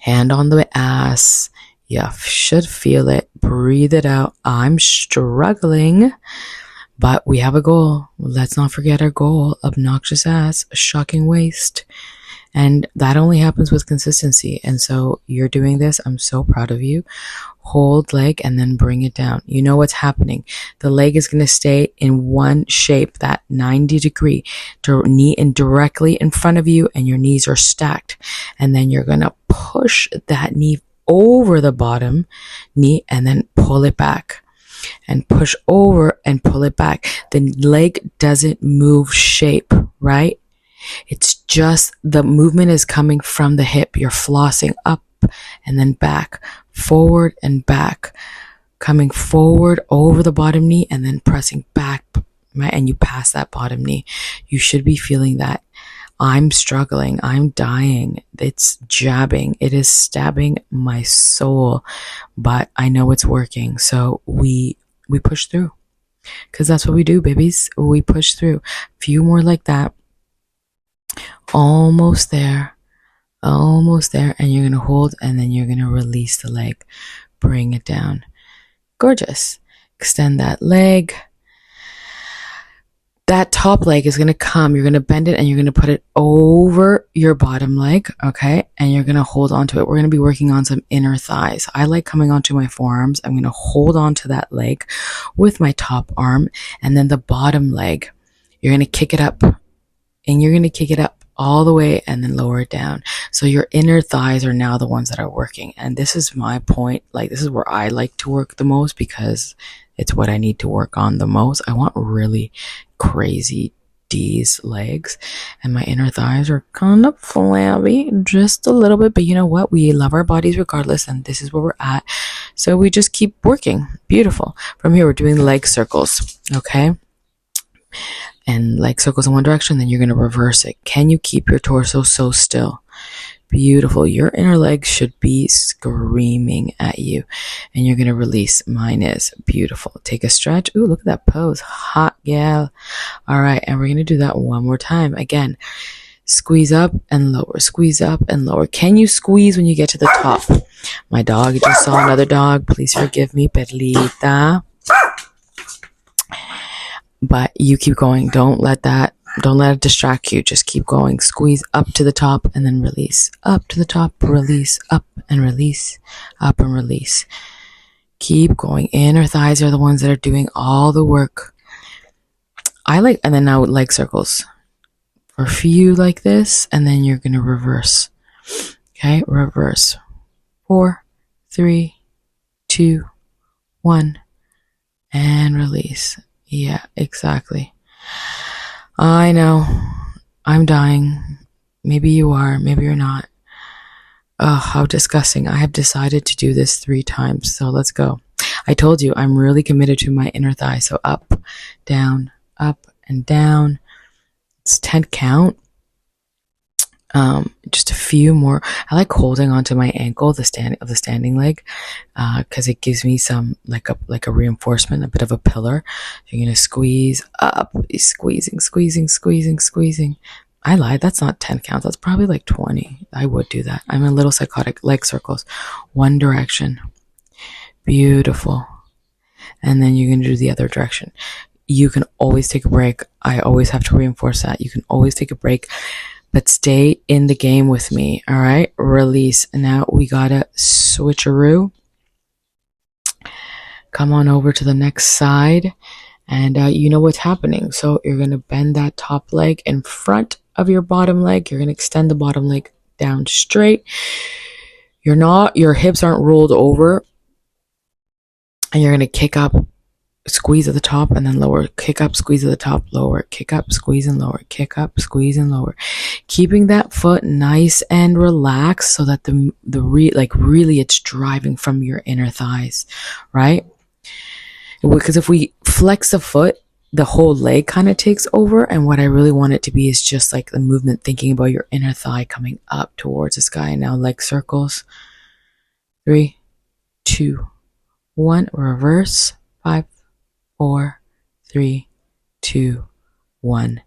Hand on the ass. You should feel it. Breathe it out. I'm struggling, but we have a goal. Let's not forget our goal. Obnoxious ass, shocking waist. And that only happens with consistency. And so you're doing this. I'm so proud of you. Hold leg and then bring it down. You know what's happening. The leg is going to stay in one shape, that 90-degree knee and directly in front of you, and your knees are stacked. And then you're going to push that knee over the bottom knee and then pull it back. And push over and pull it back. The leg doesn't move shape, right? It's just the movement is coming from the hip. You're flossing up and then back, forward and back, coming forward over the bottom knee and then pressing back, right? And you pass that bottom knee. You should be feeling that. I'm struggling. I'm dying. It's jabbing. It is stabbing my soul, but I know it's working. So we push through, because that's what we do, babies. We push through. A few more like that. Almost there. Almost there. And you're going to hold, and then you're going to release the leg. Bring it down. Gorgeous. Extend that leg. That top leg is going to come. You're going to bend it and you're going to put it over your bottom leg. Okay. And you're going to hold on to it. We're going to be working on some inner thighs. I like coming onto my forearms. I'm going to hold on to that leg with my top arm, and then the bottom leg, you're going to kick it up, and you're going to kick it up all the way and then lower it down. So your inner thighs are now the ones that are working. And this is my point. Like, this is where I like to work the most, because it's what I need to work on the most. I want really crazy D's legs, and my inner thighs are kind of flabby just a little bit, but you know what? We love our bodies regardless, and this is where we're at. So we just keep working. Beautiful. From here, we're doing leg circles. Okay. And leg circles in one direction, then you're going to reverse it. Can you keep your torso so still? Beautiful. Your inner legs should be screaming at you, and you're going to release. Mine is. Beautiful. Take a stretch. Ooh, look at that pose. Hot gal. All right. And we're going to do that one more time. Again, squeeze up and lower, squeeze up and lower. Can you squeeze when you get to the top? My dog just saw another dog. Please forgive me, Perlita. But you keep going. Don't let it distract you. Just keep going. Squeeze up to the top and then release. Up to the top, release, up and release, up and release. Keep going. Inner thighs are the ones that are doing all the work. And then now leg circles. For a few like this, and then you're going to reverse. Okay, reverse. 4, 3, 2, 1, and release. Yeah, exactly. I know. I'm dying. Maybe you are. Maybe you're not. Oh, how disgusting. I have decided to do this 3 times. So let's go. I told you I'm really committed to my inner thigh. So up, down, and down. It's 10 count. Just a few more. I like holding onto my ankle, the standing leg, because it gives me some like a reinforcement, a bit of a pillar. You're gonna squeeze up, squeezing. I lied. That's not 10 counts. That's probably like 20. I would do that. I'm a little psychotic. Leg circles, one direction. Beautiful. And then you're gonna do the other direction. You can always take a break. I always have to reinforce that. You can always take a break, but stay in the game with me. All right. Release. And now we gotta switcheroo. Come on over to the next side, and you know what's happening. So you're gonna bend that top leg in front of your bottom leg. You're gonna extend the bottom leg down straight. Your hips aren't rolled over. And you're going to kick up, squeeze at the top, and then lower, kick up, squeeze at the top, lower, kick up, squeeze and lower, kick up, squeeze and lower, keeping that foot nice and relaxed so that really it's driving from your inner thighs, right? Because if we flex the foot, the whole leg kind of takes over, and what I really want it to be is just like the movement, thinking about your inner thigh coming up towards the sky. Now leg circles. 3, 2, 1, reverse. 5, 4, 3, 2, 1,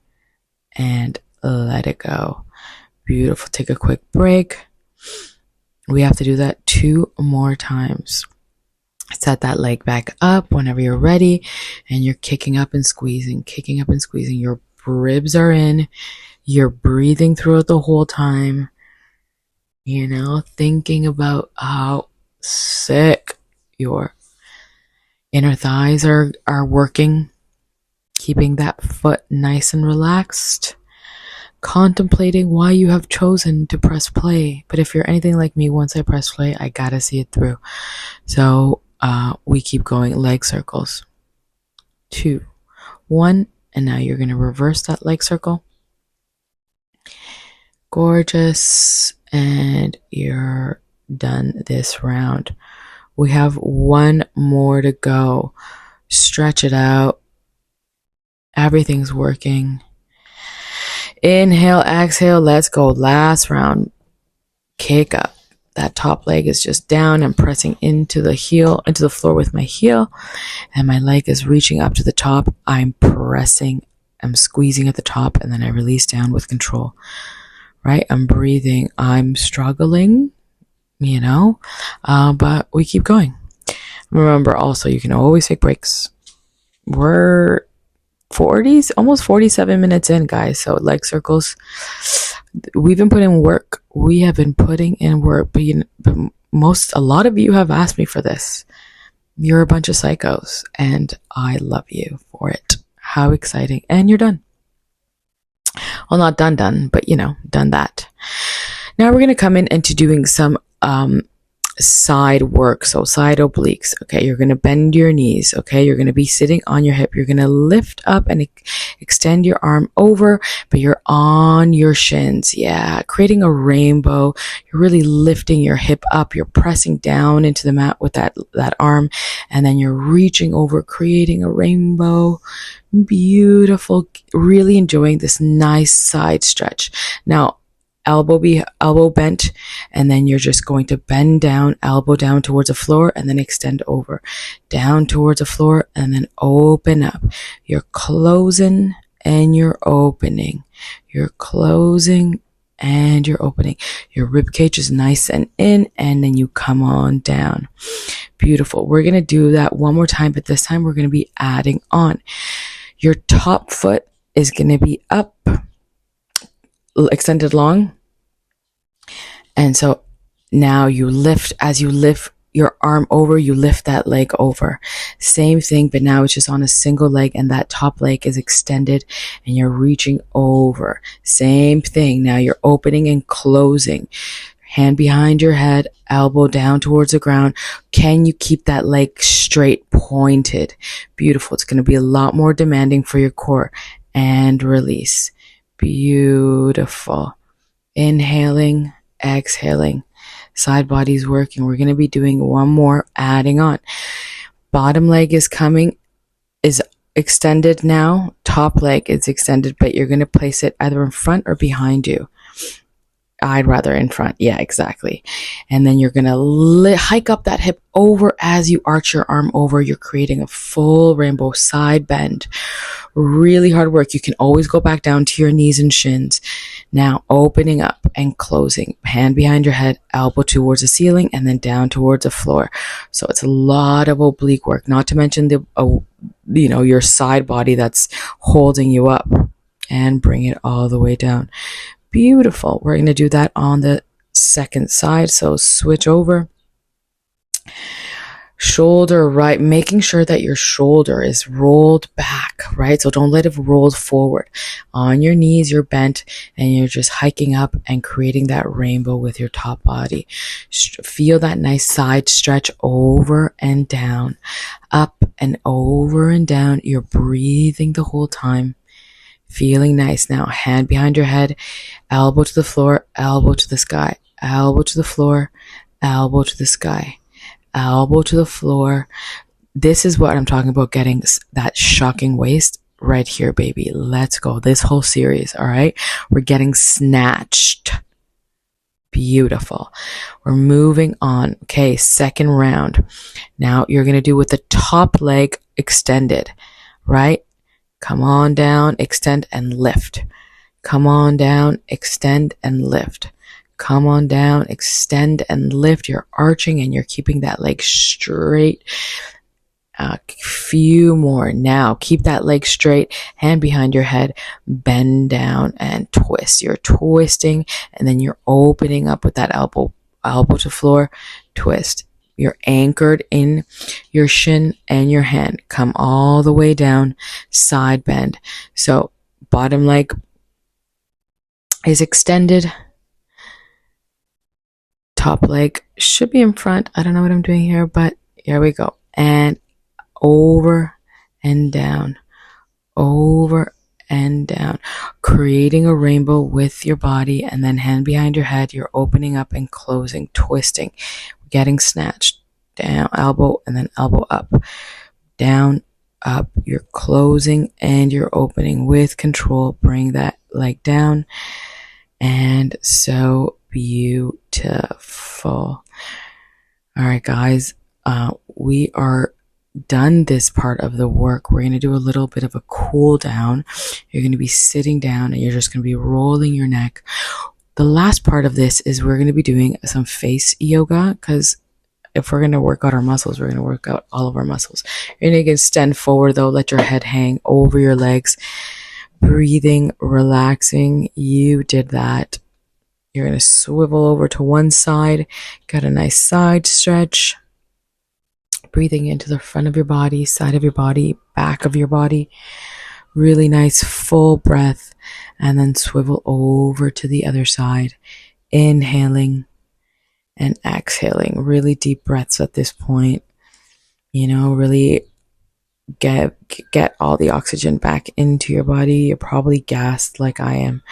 and let it go. Beautiful. Take a quick break. We have to do that 2 more times. Set that leg back up whenever you're ready, and you're kicking up and squeezing, kicking up and squeezing. Your ribs are in. You're breathing throughout the whole time, thinking about how sick your inner thighs are working, keeping that foot nice and relaxed, contemplating why you have chosen to press play. But if you're anything like me, once I press play, I gotta see it through. So we keep going. Leg circles. 2, 1, and now you're going to reverse that leg circle. Gorgeous. And you're done this round. We have 1 more to go. Stretch it out. Everything's working. Inhale, exhale, let's go. Last round. Kick up. That top leg is just down. I'm pressing into the floor with my heel, and my leg is reaching up to the top. I'm squeezing at the top, and then I release down with control, right? I'm breathing. I'm struggling, but we keep going. Remember also, you can always take breaks. We're almost 47 minutes in, guys. So leg circles. We've been putting work. We have been putting in work, but a lot of you have asked me for this. You're a bunch of psychos, and I love you for it. How exciting. And you're done. Well, not done, but done that. Now we're going to come into doing some side work. So side obliques. Okay, you're going to bend your knees. Okay, you're going to be sitting on your hip. You're going to lift up and extend your arm over, but you're on your shins. Yeah, creating a rainbow. You're really lifting your hip up. You're pressing down into the mat with that arm, and then you're reaching over, creating a rainbow. Beautiful. Really enjoying this nice side stretch. Now, elbow bent, and then you're just going to bend down, elbow down towards the floor, and then extend over, down towards the floor, and then open up. You're closing and you're opening. You're closing and you're opening. Your rib cage is nice and in, and then you come on down. Beautiful. We're going to do that 1 more time, but this time we're going to be adding on. Your top foot is going to be up, extended long. And so now as you lift your arm over, you lift that leg over. Same thing, but now it's just on a single leg, and that top leg is extended and you're reaching over. Same thing. Now you're opening and closing. Hand behind your head, elbow down towards the ground. Can you keep that leg straight, pointed? Beautiful. It's going to be a lot more demanding for your core. And release. Beautiful. Inhaling, exhaling. Side body's working. We're going to be doing 1 more, adding on. Bottom leg is extended now. Top leg is extended, but you're going to place it either in front or behind you. I'd rather in front. Yeah, exactly. And then you're going to hike up that hip over as you arch your arm over. You're creating a full rainbow side bend. Really hard work. You can always go back down to your knees and shins. Now opening up and closing. Hand behind your head, elbow towards the ceiling, and then down towards the floor. So it's a lot of oblique work, not to mention your side body that's holding you up, and bring it all the way down. Beautiful. We're going to do that on the second side. So switch over. Shoulder right, making sure that your shoulder is rolled back, right? So don't let it roll forward. On your knees, you're bent and you're just hiking up and creating that rainbow with your top body. Feel that nice side stretch over and down, up and over and down. You're breathing the whole time, feeling nice. Now, hand behind your head, elbow to the floor, elbow to the sky, elbow to the floor, elbow to the sky. Elbow to the floor. This is what I'm talking about, getting that shocking waist right here, baby. Let's go. This whole series, all right? We're getting snatched. Beautiful. We're moving on. Okay, second round. Now you're going to do with the top leg extended, right? Come on down, extend and lift. Come on down, extend and lift. Come on down, extend and lift. You're arching and you're keeping that leg straight. Few more. Now, keep that leg straight, hand behind your head, bend down and twist. You're twisting and then you're opening up with that elbow to floor, twist. You're anchored in your shin and your hand. Come all the way down, side bend. So, bottom leg is extended. Top leg should be in front. I don't know what I'm doing here, but here we go. And over and down, over and down, creating a rainbow with your body, and then hand behind your head, you're opening up and closing, twisting, getting snatched, down, elbow, and then elbow up, down, up, you're closing and you're opening with control. Bring that leg down, and so beautiful. All right, guys, we are done this part of the work. We're going to do a little bit of a cool down. You're going to be sitting down and you're just going to be rolling your neck. The last part of this is we're going to be doing some face yoga, because if we're going to work out our muscles, we're going to work out all of our muscles. You're going to extend forward though, let your head hang over your legs, breathing, relaxing. You did that. You're going to swivel over to one side, got a nice side stretch. Breathing into the front of your body, side of your body, back of your body. Really nice full breath, and then swivel over to the other side. Inhaling and exhaling. Really deep breaths at this point. You know, really get all the oxygen back into your body. You're probably gassed like I am.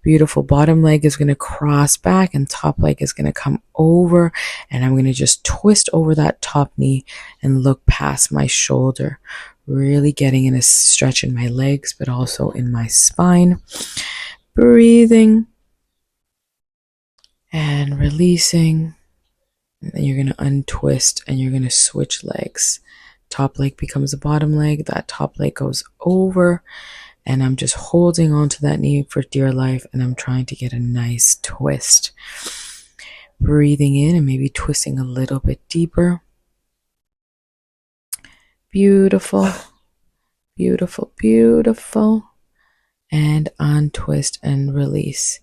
Beautiful. Bottom leg is going to cross back and top leg is going to come over, and I'm going to just twist over that top knee and look past my shoulder, really getting in a stretch in my legs, but also in my spine. Breathing and releasing. And then you're going to untwist and you're going to switch legs. Top leg becomes the bottom leg. That top leg goes over. And I'm just holding on to that knee for dear life, and I'm trying to get a nice twist. Breathing in and maybe twisting a little bit deeper. Beautiful, beautiful, beautiful. And untwist and release.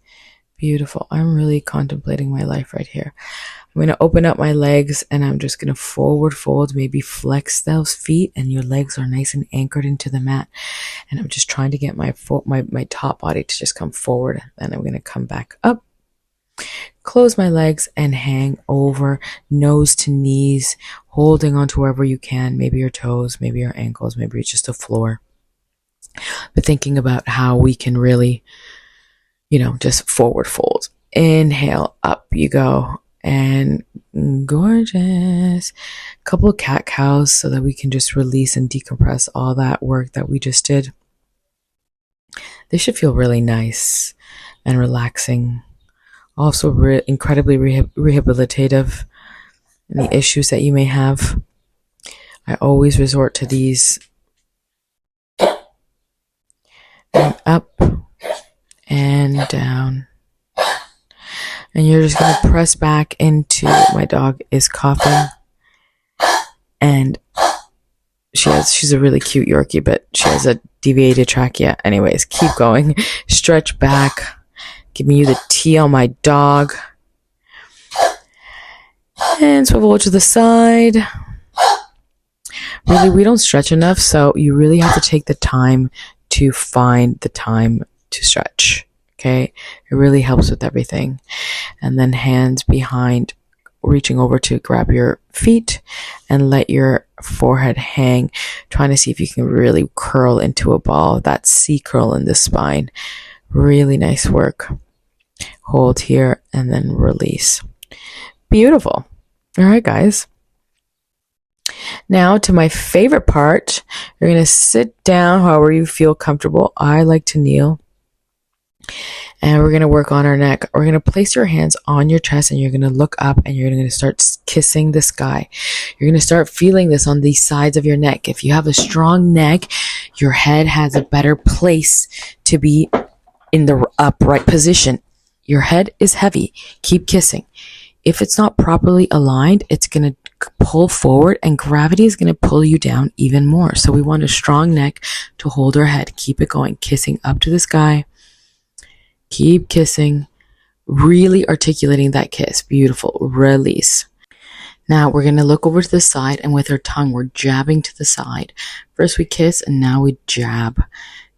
Beautiful. I'm really contemplating my life right here. I'm going to open up my legs and I'm just going to forward fold, maybe flex those feet, and your legs are nice and anchored into the mat. And I'm just trying to get my top body to just come forward. Then I'm going to come back up, close my legs and hang over, nose to knees, holding on to wherever you can, maybe your toes, maybe your ankles, maybe it's just the floor. But thinking about how we can really, just forward fold. Inhale, up you go. And gorgeous. A couple of cat cows so that we can just release and decompress all that work that we just did. This should feel really nice and relaxing. Also incredibly rehabilitative. Any issues that you may have, I always resort to these. And up and down. And you're just going to press back into, my dog is coughing. And she's a really cute Yorkie, but she has a deviated trachea. Anyways, keep going. Stretch back. Giving you the T on my dog. And swivel to the side. really, we don't stretch enough, so you really have to take the time to find the time to stretch. Okay, it really helps with everything. And then hands behind, reaching over to grab your feet and let your forehead hang, trying to see if you can really curl into a ball, that C curl in the spine. Really nice work. Hold here and then release. Beautiful. All right, guys. Now to my favorite part, you're going to sit down however you feel comfortable. I like to kneel. And we're going to work on our neck. We're going to place your hands on your chest and you're going to look up and you're going to start kissing the sky. You're going to start feeling this on the sides of your neck. If you have a strong neck, your head has a better place to be in the upright position. Your head is heavy. Keep kissing. If it's not properly aligned, it's going to pull forward and gravity is going to pull you down even more. So we want a strong neck to hold our head. Keep it going. Kissing up to the sky. Keep kissing, really articulating that kiss. Beautiful. Release. Now we're going to look over to the side and with our tongue, we're jabbing to the side. First we kiss and now we jab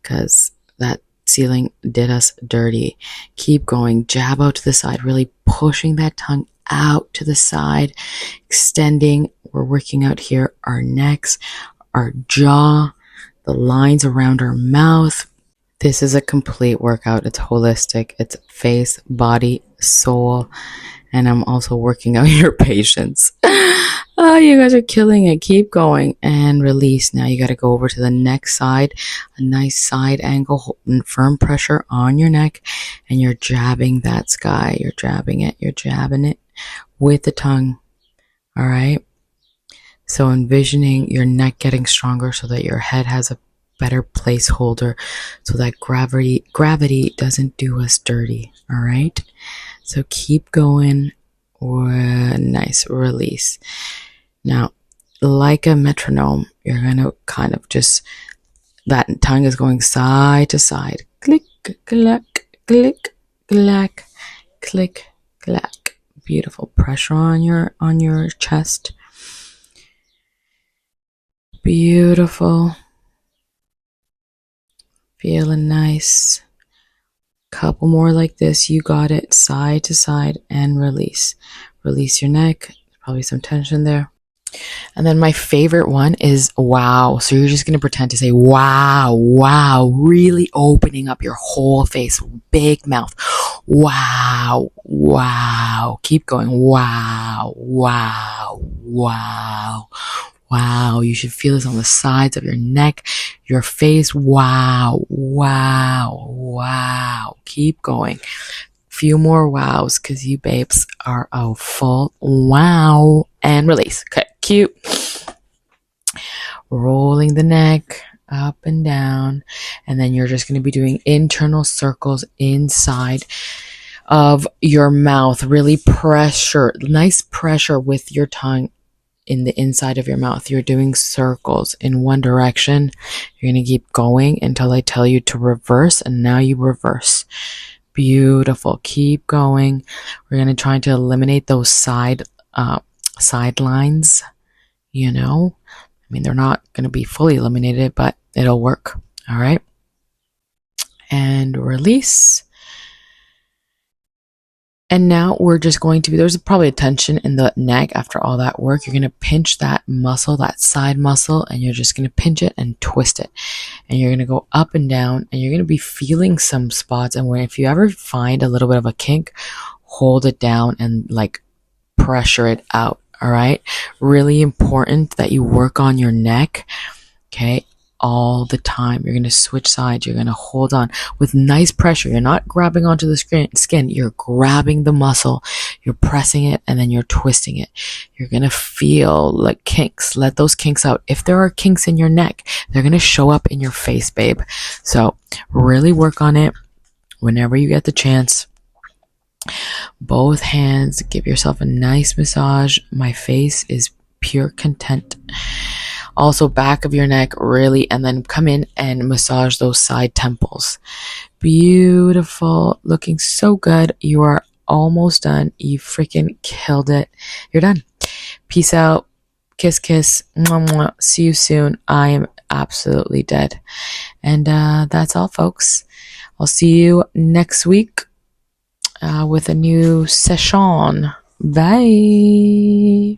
because that ceiling did us dirty. Keep going. Jab out to the side, really pushing that tongue out to the side, extending. We're working out here our necks, our jaw, the lines around our mouth. This is a complete workout. It's holistic. It's face, body, soul. And I'm also working out your patience. Oh, you guys are killing it. Keep going and release. Now you got to go over to the next side. A nice side angle, firm pressure on your neck. And you're jabbing that sky. You're jabbing it. You're jabbing it with the tongue. All right. So envisioning your neck getting stronger so that your head has a better placeholder so that gravity doesn't do us dirty. All right. So keep going. Nice. Release. Now, like a metronome, you're going to kind of just, that tongue is going side to side. Click, clack, click, clack, click, clack. Beautiful. Pressure on your chest. Beautiful. Feeling nice. Couple more like this. You got it. Side to side and release. Release your neck. Probably some tension there. And then my favorite one is wow. So you're just going to pretend to say wow, wow, really opening up your whole face, big mouth. Wow, wow. Keep going. Wow, wow, wow. Wow, you should feel this on the sides of your neck, your face. Wow, wow, wow. Keep going. Few more wows because you babes are a full wow. And release. Okay, cute. Rolling the neck up and down. And then you're just going to be doing internal circles inside of your mouth. Really pressure, nice pressure with your tongue in the inside of your mouth. You're doing circles in one direction. You're going to keep going until I tell you to reverse, and now you reverse. Beautiful. Keep going. We're going to try to eliminate those sidelines, you know. I mean, they're not going to be fully eliminated, but it'll work. All right. And release. And now we're just going to be, there's probably a tension in the neck after all that work. You're going to pinch that muscle, that side muscle, and you're just going to pinch it and twist it. And you're going to go up and down, and you're going to be feeling some spots. And if you ever find a little bit of a kink, hold it down and like pressure it out. All right. Really important that you work on your neck. Okay. All the time. You're going to switch sides. You're going to hold on with nice pressure. You're not grabbing onto the skin. You're grabbing the muscle. You're pressing it and then you're twisting it. You're going to feel like kinks. Let those kinks out. If there are kinks in your neck, they're going to show up in your face, babe. So really work on it whenever you get the chance. Both hands. Give yourself a nice massage. My face is pure content. Also back of your neck, really, and then come in and massage those side temples. Beautiful. Looking so good. You are almost done. You freaking killed it. You're done. Peace out. Kiss, kiss. Mwah, mwah. See you soon. I am absolutely dead. And that's all, folks. I'll see you next week with a new session. Bye.